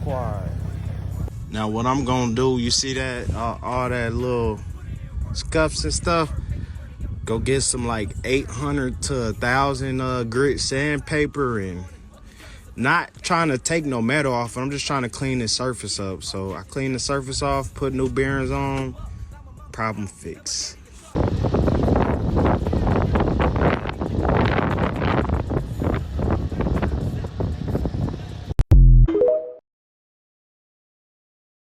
quad. Now what I'm gonna do, you see that all that little scuffs and stuff? Go get some like 800 to 1,000 grit sandpaper, and not trying to take no metal off. I'm just trying to clean the surface up. So I clean the surface off, put new bearings on, problem fixed.